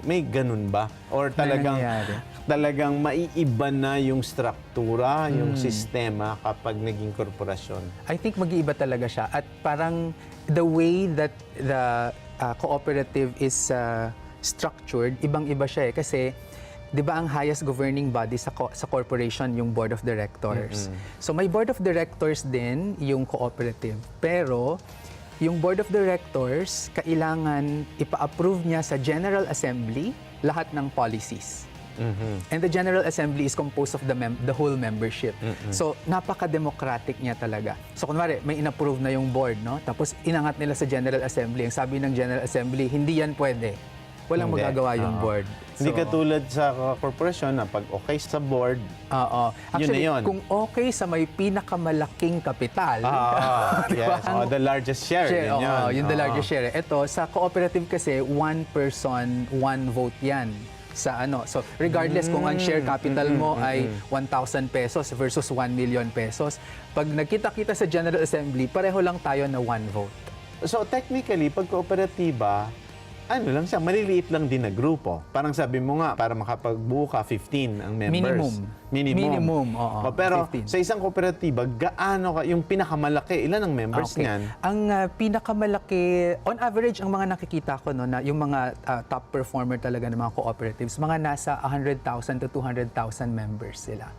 May ganun ba? Or talagang maiiba na yung struktura, yung sistema kapag naging korporasyon? I think mag-iiba talaga siya. At parang the way that the cooperative is structured, ibang-iba siya kasi di ba ang highest governing body sa corporation yung board of directors. So may board of directors din yung cooperative. Pero yung board of directors, kailangan ipa-approve niya sa General Assembly lahat ng policies. And the General Assembly is composed of the whole membership. So napaka-democratic niya talaga. So kunwari, may inapprove na yung board, no? Tapos inangat nila sa General Assembly. Ang sabi ng General Assembly, hindi yan pwede. Walang magagawa yung board. Hindi katulad sa korporasyon na pag okay sa board, Actually, yun na yun. kung okay sa may pinakamalaking kapital, yes, the largest share. Yung the largest share. Ito, sa cooperative kasi, one person, one vote yan. So regardless kung ang share capital mo ay 1,000 pesos versus 1 million pesos, pag nagkita-kita sa General Assembly, pareho lang tayo na one vote. So technically, pag kooperatiba, ano lang siya, maliliit lang din na grupo. Parang sabi mo nga, para makapagbuo ka, 15 ang members. Minimum, oo. Pero 15. sa isang kooperatiba, gaano ka, yung pinakamalaki, ilan ang members niyan? Ang pinakamalaki, on average, ang mga nakikita ko, no, na yung mga top performer talaga ng mga cooperatives, mga nasa 100,000 to 200,000 members sila.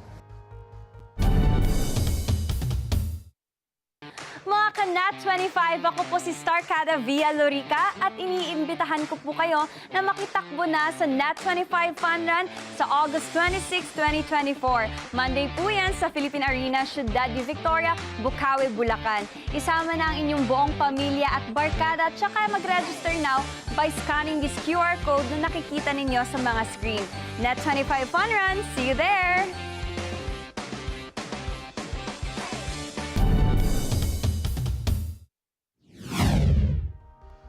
Mga ka-Nat 25, ako po si 𝗏𝗏𝗏𝗏𝗏𝗏 at iniimbitahan ko po kayo na makitakbo na sa Nat 25 Fun Run sa August 26, 2024. Monday po yan sa Philippine Arena, 𝗷𝗏𝗏𝗏𝗏𝗏𝗏𝗏𝗏𝗏𝗏𝗏, Bukawi, Bulacan. Isama na ang inyong buong pamilya at barkada, tsaka mag-register now by scanning this QR code na nakikita ninyo sa mga screen. Nat 25 Fun Run, see you there!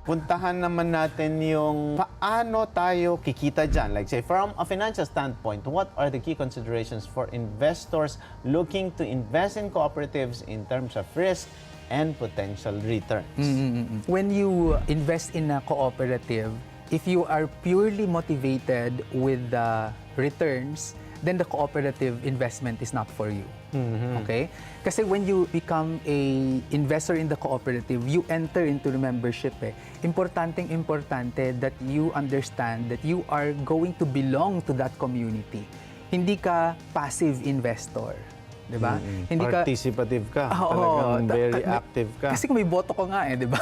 Puntahan naman natin yung paano tayo kikita dyan. Like say, from a financial standpoint, what are the key considerations for investors looking to invest in cooperatives in terms of risk and potential returns? When you invest in a cooperative, if you are purely motivated with the returns, then the cooperative investment is not for you. Okay? Kasi when you become a investor in the cooperative, you enter into the membership. Importante that you understand that you are going to belong to that community. Hindi ka passive investor. Diba? Hindi participative ka. Talagang very active ka. Kasi kung may boto ko nga diba?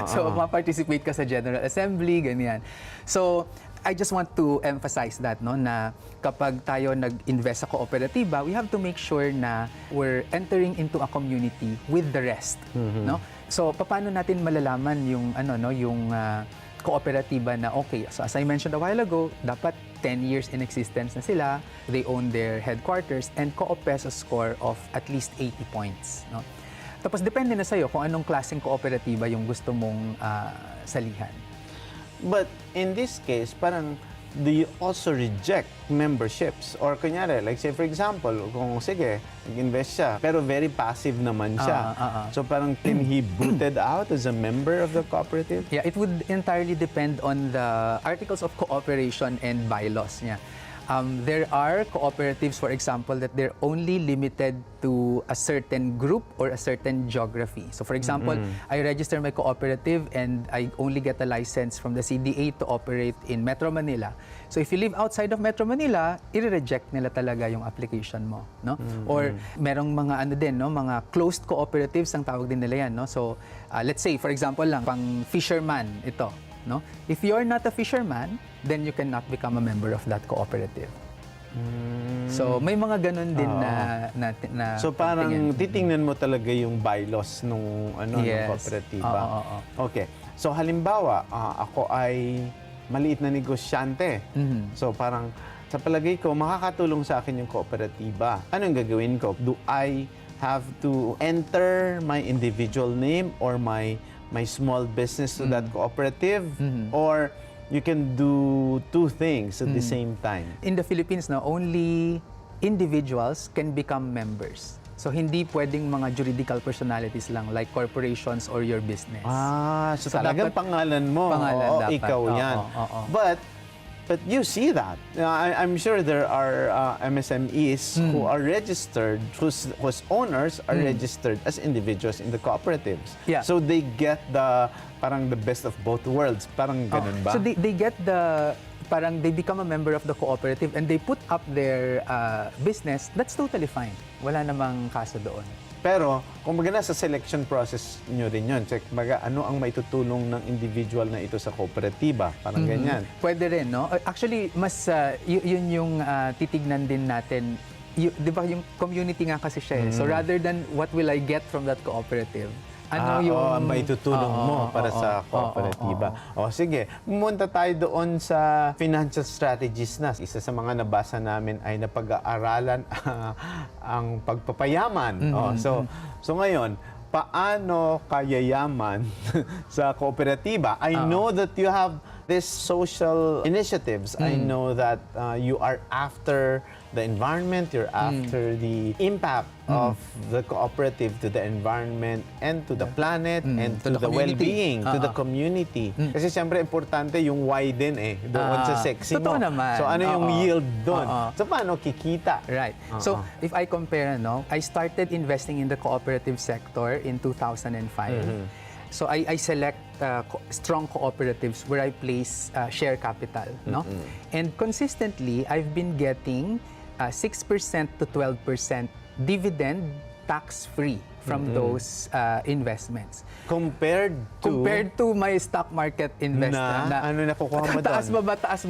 So, ma-participate ka sa General Assembly, ganyan. So, I just want to emphasize that, no, na kapag tayo nag-invest sa kooperatiba, we have to make sure na we're entering into a community with the rest, no? So paano natin malalaman yung kooperatiba na okay? So as I mentioned a while ago, dapat 10 years in existence na sila, they own their headquarters, and Co-op PESO score of at least 80 points, no? Tapos depende na sa'yo kung anong klaseng kooperatiba yung gusto mong salihan. But in this case, parang do you also reject memberships? Or kunyari, like say for example, kung sige, nag-invest siya, pero very passive naman siya. So parang can he booted out as a member of the cooperative? Yeah, it would entirely depend on the articles of cooperation and bylaws niya. There are cooperatives, for example, that they're only limited to a certain group or a certain geography. So for example, I register my cooperative and I only get a license from the CDA to operate in Metro Manila. So if you live outside of Metro Manila, i-reject nila talaga yung application mo, no? Or merong mga ano din, no, mga closed cooperatives ang tawag din nila yan, no? So let's say for example lang, pang fisherman ito, no? If you're not a fisherman, then you cannot become a member of that cooperative. So may mga ganun din na so parang titingnan mo talaga yung bylaws nung ano ng kooperatiba. Okay. So halimbawa, ako ay maliit na negosyante. So parang sa palagay ko makakatulong sa akin yung kooperatiba. Anong gagawin ko? Do I have to enter my individual name or my small business to that cooperative, or you can do two things at the same time? In the Philippines, no, only individuals can become members. So hindi pwedeng mga juridical personalities lang like corporations or your business. So talagang pangalan mo. Pangalan dapat. Ikaw yan. But you see that. I'm sure there are MSMEs who are registered, whose owners are registered as individuals in the cooperatives. Yeah. So they get the best of both worlds. Parang ganun ba? So they get they become a member of the cooperative and they put up their business. That's totally fine. Wala namang kaso doon. Pero, kung maganda sa selection process nyo rin yun, check ano ang maitutulong ng individual na ito sa kooperatiba, parang ganyan. Pwede rin, no? Actually, mas yun yung titignan din natin. Di ba yung community nga kasi siya eh. So rather than what will I get from that cooperative, ano yung maitutulong mo para sa kooperatiba. Sige, pumunta tayo doon sa financial strategies na. Isa sa mga nabasa namin ay napag-aaralan ang pagpapayaman. So ngayon, paano kayayaman sa kooperatiba? I know that you have these social initiatives. I know that you are after the environment, you're after the impact of the cooperative to the environment and to the planet and to the well-being, to the community. Kasi siyempre importante yung why din doon sa sexy mo. Naman. So ano yung yield doon? So paano kikita? Right. So if I compare, I started investing in the cooperative sector in 2005. So I select strong cooperatives where I place share capital, and consistently I've been getting 6% to 12% dividend tax-free from those investments. Compared to my stock market investment. Ano nakukuha mo doon? Taas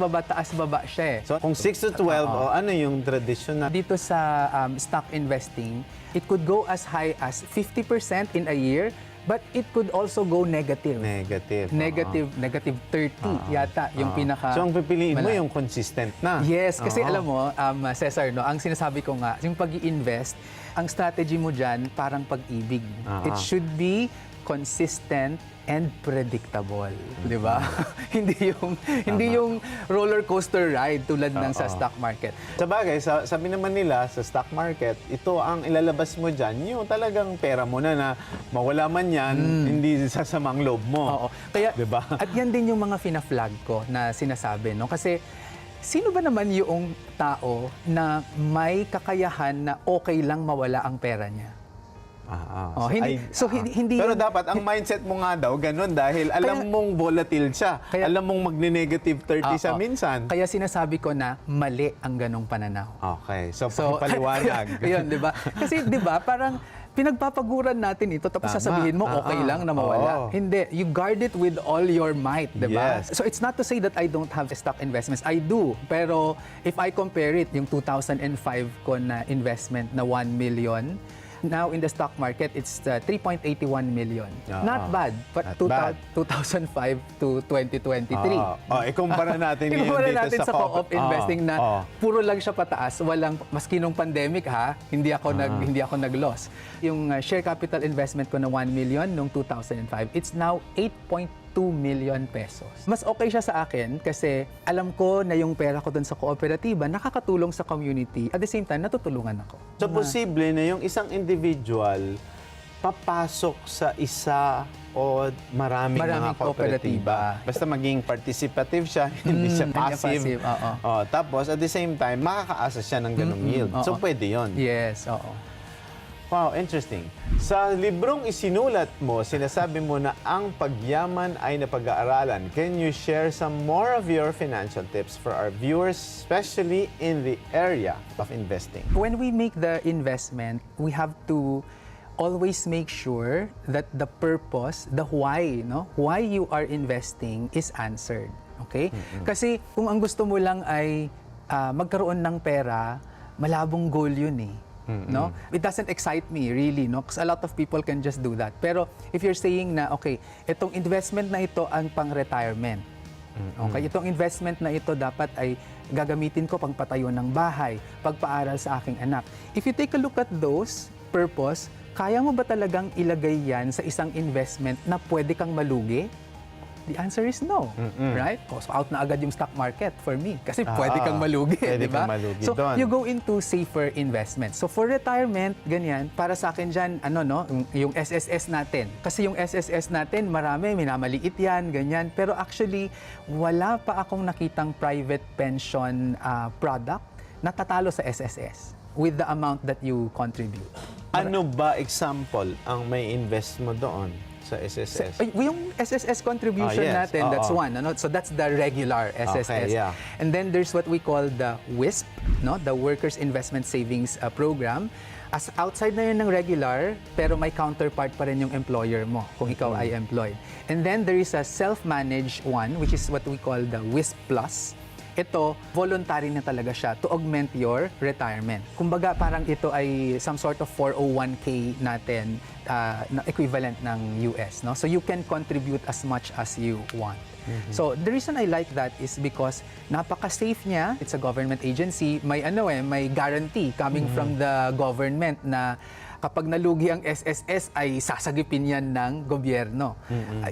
baba siya eh. So kung 6 to 12, ano yung traditional? Dito sa stock investing, it could go as high as 50% in a year. But it could also go negative. Negative 30 yata yung pinaka. So ang pipiliin mo yung consistent na. Yes, kasi alam mo, Cesar, ang sinasabi ko nga, yung pag-i-invest, ang strategy mo dyan parang pag-ibig. It should be consistent and predictable, di ba? hindi yung roller coaster ride tulad ng sa stock market. Sa bagay, sabi naman nila sa stock market, ito ang ilalabas mo dyan, yung talagang pera mo na mawala man yan, hindi sasamang loob mo. Kaya, diba? At yan din yung mga fina-flag ko na sinasabi, no? Kasi sino ba naman yung tao na may kakayahan na okay lang mawala ang pera niya? Hindi pero dapat ang mindset mo nga daw ganun dahil alam mong volatile siya. Alam mong magne-negative 30 sa minsan. Kaya sinasabi ko na mali ang ganung pananaw. Okay. So pakipaliwanag. Yun, di ba? Kasi di ba, parang pinagpapaguran natin ito tapos sasabihin mo okay lang na mawala. Hindi. You guard it with all your might, di ba? So it's not to say that I don't have stock investments. I do. Pero if I compare it, yung 2005 ko na investment na 1 million, now in the stock market, it's 3.81 million. Not bad, but 2005 to 2023. Ikumpara natin ngayon dito sa co-op investing na puro lang siya pataas, walang maski nung pandemic hindi ako nag-loss. Yung share capital investment ko na 1 million nung 2005, it's now 8.2 2 million pesos. Mas okay siya sa akin kasi alam ko na yung pera ko dun sa kooperatiba nakakatulong sa community. At the same time, natutulungan ako. So, posible na yung isang individual papasok sa isa o maraming mga kooperatiba. Basta maging participative siya, hindi siya passive. Tapos, at the same time, makakaasa siya ng ganong yield. So, pwede yun. Yes, Wow, interesting. Sa librong isinulat mo, sinasabi mo na ang pagyaman ay napag-aaralan. Can you share some more of your financial tips for our viewers, especially in the area of investing? When we make the investment, we have to always make sure that the purpose, the why, why you are investing is answered. Okay? Kasi kung ang gusto mo lang ay magkaroon ng pera, malabong goal yun eh. No? It doesn't excite me really, because a lot of people can just do that. Pero if you're saying na, okay, itong investment na ito ang pang-retirement. Okay, itong investment na ito dapat ay gagamitin ko pagpatayo ng bahay, pagpaaral sa aking anak. If you take a look at those purpose, kaya mo ba talagang ilagay yan sa isang investment na pwede kang malugi? The answer is no, right? So out na agad yung stock market for me kasi pwede kang malugi, di ba? So you go into safer investments. So for retirement, ganyan, para sa akin dyan, yung SSS natin. Kasi yung SSS natin, marami, minamaliit yan, ganyan. Pero actually, wala pa akong nakitang private pension product na tatalo sa SSS with the amount that you contribute. Ano ba example ang may invest mo doon sa SSS? Yung SSS contribution natin, that's one. So that's the regular SSS. Okay, yeah. And then there's what we call the WISP, the Workers Investment Savings Program. As outside na yun ng regular, pero may counterpart pa rin yung employer mo kung ikaw ay employed. And then there is a self-managed one, which is what we call the WISP Plus. Ito, voluntary na talaga siya to augment your retirement. Kumbaga, parang ito ay some sort of 401k natin na equivalent ng US. So you can contribute as much as you want. So the reason I like that is because napaka-safe niya. It's a government agency. May may guarantee coming from the government na kapag nalugi ang SSS ay sasagipin yan ng gobyerno.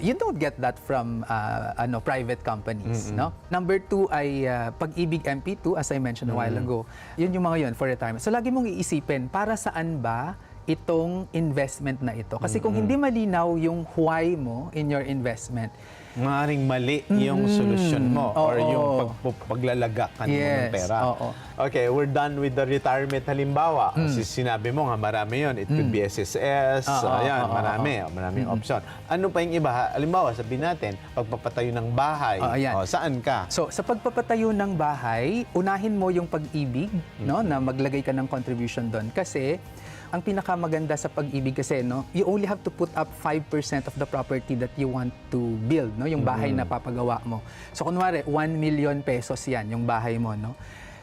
You don't get that from private companies. Number 2 ay Pag-ibig MP2, as I mentioned a while ago. Yun yung mga yun for retirement. So lagi mong iisipin, para saan ba itong investment na ito? Kasi kung hindi malinaw yung why mo in your investment, maaaring mali yung solusyon mo or yung paglalaga ka mo ng pera. Okay, we're done with the retirement halimbawa. Sinabi mo nga marami yun. It could be SSS, maraming option. Ano pa yung iba? Halimbawa, sabihin natin, pagpapatayo ng bahay. Saan ka? So, sa pagpapatayo ng bahay, unahin mo yung pag-ibig, na maglagay ka ng contribution doon. Kasi, ang pinakamaganda sa pag-ibig kasi, you only have to put up 5% of the property that you want to build, yung bahay na papagawa mo. So, kunwari, 1 million pesos yan, yung bahay mo,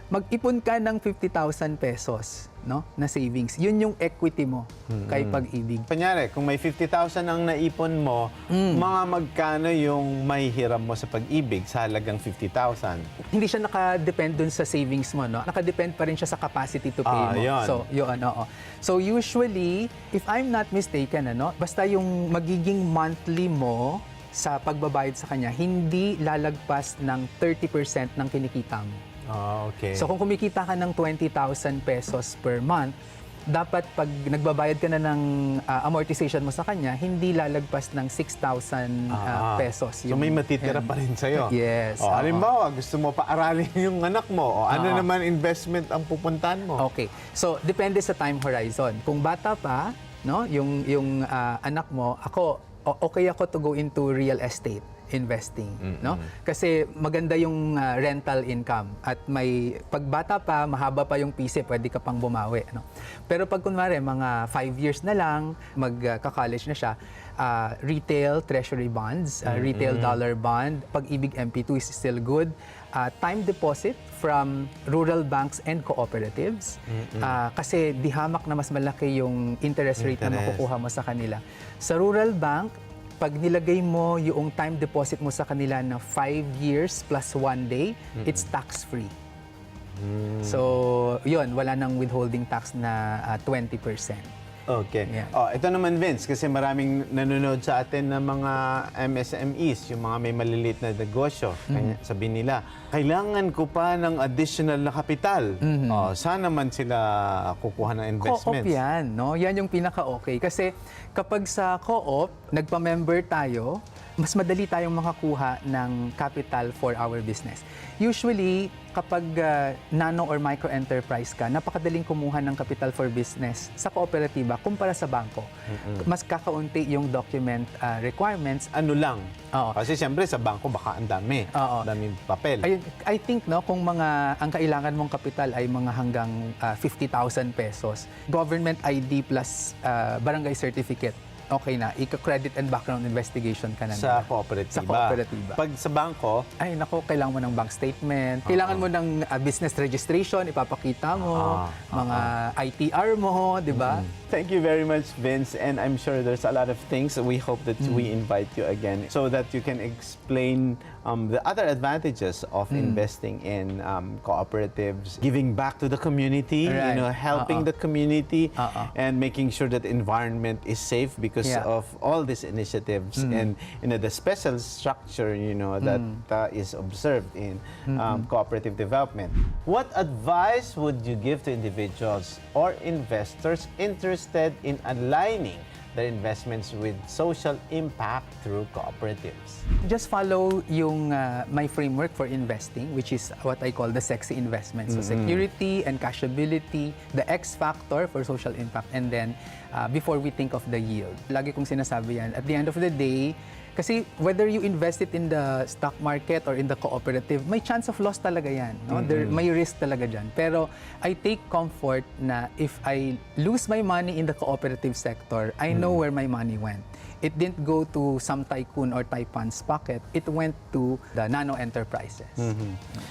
Mag-ipon ka ng 50,000 pesos, na savings. Yun yung equity mo kay Pag-ibig. Kunyari, kung may 50,000 ang naipon mo, mga magkano yung may hiram mo sa Pag-ibig sa halagang 50,000? Hindi siya nakadepend dun sa savings mo, Nakadepend pa rin siya sa capacity to pay mo. Yun. So, yun, So, usually, if I'm not mistaken, basta yung magiging monthly mo sa pagbabayad sa kanya, hindi lalagpas ng 30% ng kinikita mo. Okay. So, kung kumikita ka ng 20,000 pesos per month, dapat pag nagbabayad ka na ng amortization mo sa kanya, hindi lalagpas ng 6,000 pesos. So may matitira pa rin sa'yo? Yes. Halimbawa, gusto mo paaralin yung anak mo, ano naman investment ang pupuntahan mo? Okay. So, depende sa time horizon. Kung bata pa, yung anak mo, okay ako to go into real estate investing, Kasi maganda yung rental income at may pagbata pa, mahaba pa yung PC, pwede ka pang bumawi, Pero pag kunwari mga 5 years na lang, magka-college na siya, retail treasury bonds, retail dollar bond, Pag-ibig MP2 is still good. Time deposit from rural banks and cooperatives, kasi di hamak na mas malaki yung interest rate na makukuha mo sa kanila. Sa rural bank, pag nilagay mo yung time deposit mo sa kanila na 5 years plus 1 day, it's tax-free. So, yun, wala nang withholding tax na 20%. Okay. Ito naman, Vince, kasi maraming nanonood sa atin ng mga MSMEs, yung mga may maliliit na negosyo. Kanya, sabihin nila, kailangan ko pa ng additional na kapital. Saan naman sila kukuha ng investments? Co-op yan, no? Yan yung pinaka-okay. Kasi kapag sa co-op, nagpa-member tayo, mas madali tayong makakuha ng capital for our business. Usually, kapag nano or micro enterprise ka, napakadaling kumuha ng capital for business sa kooperatiba kumpara sa bangko. Mas kakaunti yung document requirements. Ano lang? Kasi siyempre sa bangko baka ang dami. Daming papel. I think no, kung ang kailangan mong kapital ay mga hanggang 50,000 pesos, government ID plus barangay certificate, okay na, ika-credit and background investigation ka na. Sa kooperatiba. Sa kooperatiba. Pag sa bangko, ay nako, kailangan mo ng bank statement, kailangan mo ng business registration, ipapakita mo, mga ITR mo, di ba? Thank you very much, Vince, and I'm sure there's a lot of things. We hope that we invite you again so that you can explain the other advantages of investing in cooperatives, giving back to the community, you know, helping the community, and making sure that the environment is safe because of all these initiatives and the special structure, you know, that is observed in cooperative development. What advice would you give to individuals or investors interested in aligning their investments with social impact through cooperatives? Just follow yung my framework for investing, which is what I call the sexy investment. So security and cashability, the X factor for social impact, and then before we think of the yield. Lagi kong sinasabi yan, at the end of the day, kasi whether you invest it in the stock market or in the cooperative, may chance of loss talaga yan. No? May risk talaga dyan. Pero I take comfort na if I lose my money in the cooperative sector, I know where my money went. It didn't go to some tycoon or taipan's pocket. It went to the nano enterprises.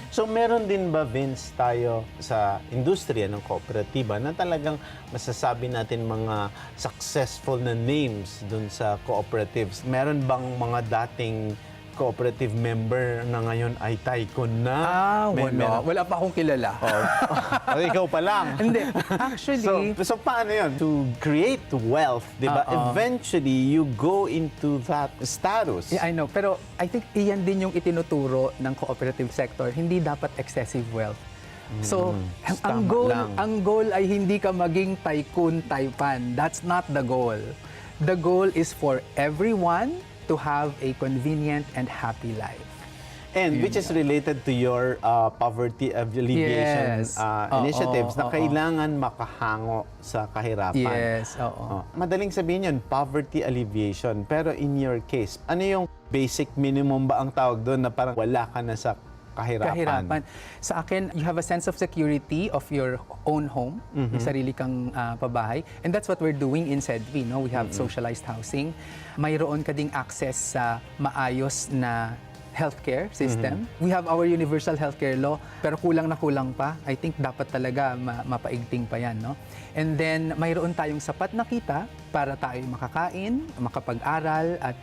So meron din ba, Vince, tayo sa industriya ng kooperatiba na talagang masasabi natin mga successful na names dun sa cooperatives? Meron bang mga dating cooperative member na ngayon ay tycoon na? Wala pa akong kilala. Ikaw pa lang. Hindi. Actually... So paano yun? To create wealth, di ba? Eventually, you go into that status. Yeah, I know. Pero I think iyan din yung itinuturo ng cooperative sector. Hindi dapat excessive wealth. So, ang goal ay hindi ka maging tycoon, taipan. That's not the goal. The goal is for everyone to have a convenient and happy life. And which is related to your poverty alleviation initiatives na kailangan makahango sa kahirapan. Yes, Madaling sabihin yun, poverty alleviation. Pero in your case, ano yung basic minimum ba ang tawag doon na parang wala ka na sa kahirapan? Sa akin, you have a sense of security of your own home, yung sarili kang pabahay. And that's what we're doing in 𝗏𝗏. No? We have socialized housing. Mayroon ka ding access sa maayos na healthcare system. We have our universal healthcare law, pero kulang na kulang pa. I think dapat talaga mapaigting pa yan. No? And then, mayroon tayong sapat na kita para tayo makakain, makapag-aral, at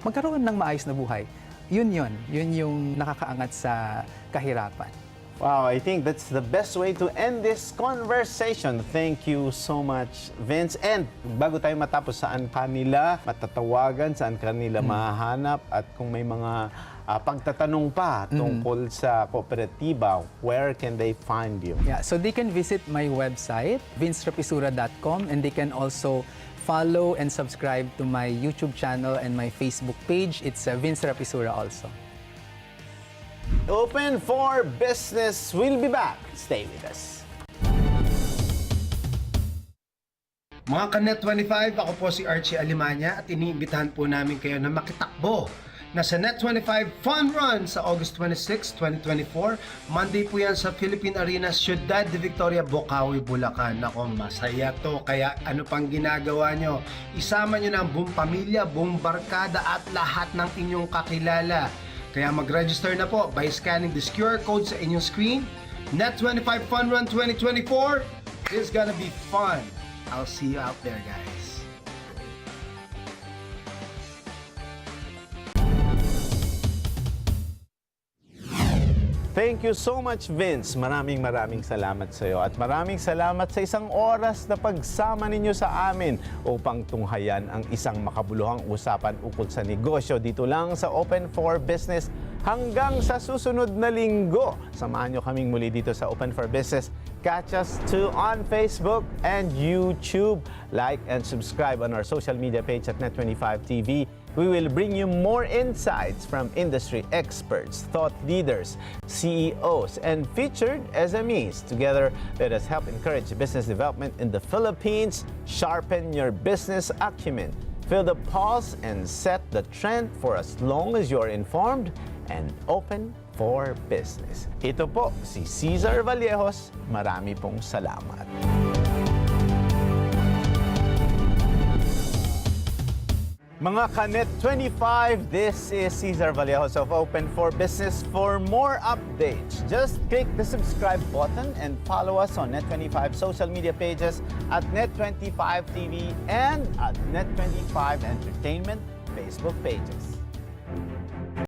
magkaroon ng maayos na buhay. Yun yung nakakaangat sa kahirapan. Wow, I think that's the best way to end this conversation. Thank you so much, Vince. And bago tayo matapos, saan kanila matatawagan, saan kanila mahahanap, at kung may mga pagtatanong pa tungkol sa kooperatiba, where can they find you? Yeah, so they can visit my website, 𝗏𝗏𝗏𝗏.com, and they can also follow and subscribe to my YouTube channel and my Facebook page. It's 𝗏𝗏𝗏𝗏𝗏 also. Open for Business. We'll be back. Stay with us. Mga ka-Net25, ako po si 𝗏𝗏𝗏𝗏 at iniimbitahan po namin kayo na makitakbo na sa Net25 Fun Run sa August 26, 2024. Monday po yan sa Philippine Arena, 𝗏𝗏𝗏𝗏 Vodcavite, Bulacan. Ako, masaya to. Kaya ano pang ginagawa nyo? Isama nyo na ang buong pamilya, buong barkada at lahat ng inyong kakilala. Kaya mag-register na po by scanning this QR code sa inyong screen. Net25 Fun Run 2024. This is gonna be fun. I'll see you out there, guys. Thank you so much, Vince. Maraming salamat sa iyo. At maraming salamat sa isang oras na pagsama ninyo sa amin upang tunghayan ang isang makabuluhang usapan ukol sa negosyo dito lang sa Open for Business. Hanggang sa susunod na linggo, samahan nyo kaming muli dito sa Open for Business. Catch us too on Facebook and YouTube. Like and subscribe on our social media page at Net25 TV. We will bring you more insights from industry experts, thought leaders, CEOs, and featured SMEs. Together, let us help encourage business development in the Philippines, sharpen your business acumen, feel the pulse, and set the trend for as long as you're informed and open for business. Ito po si Cesar Vallejos. Marami pong salamat. Mga Kanet 25, this is Cesar Vallejos of Open for Business. For more updates, just click the subscribe button and follow us on Net25 social media pages at Net25 TV and at Net25 Entertainment Facebook pages.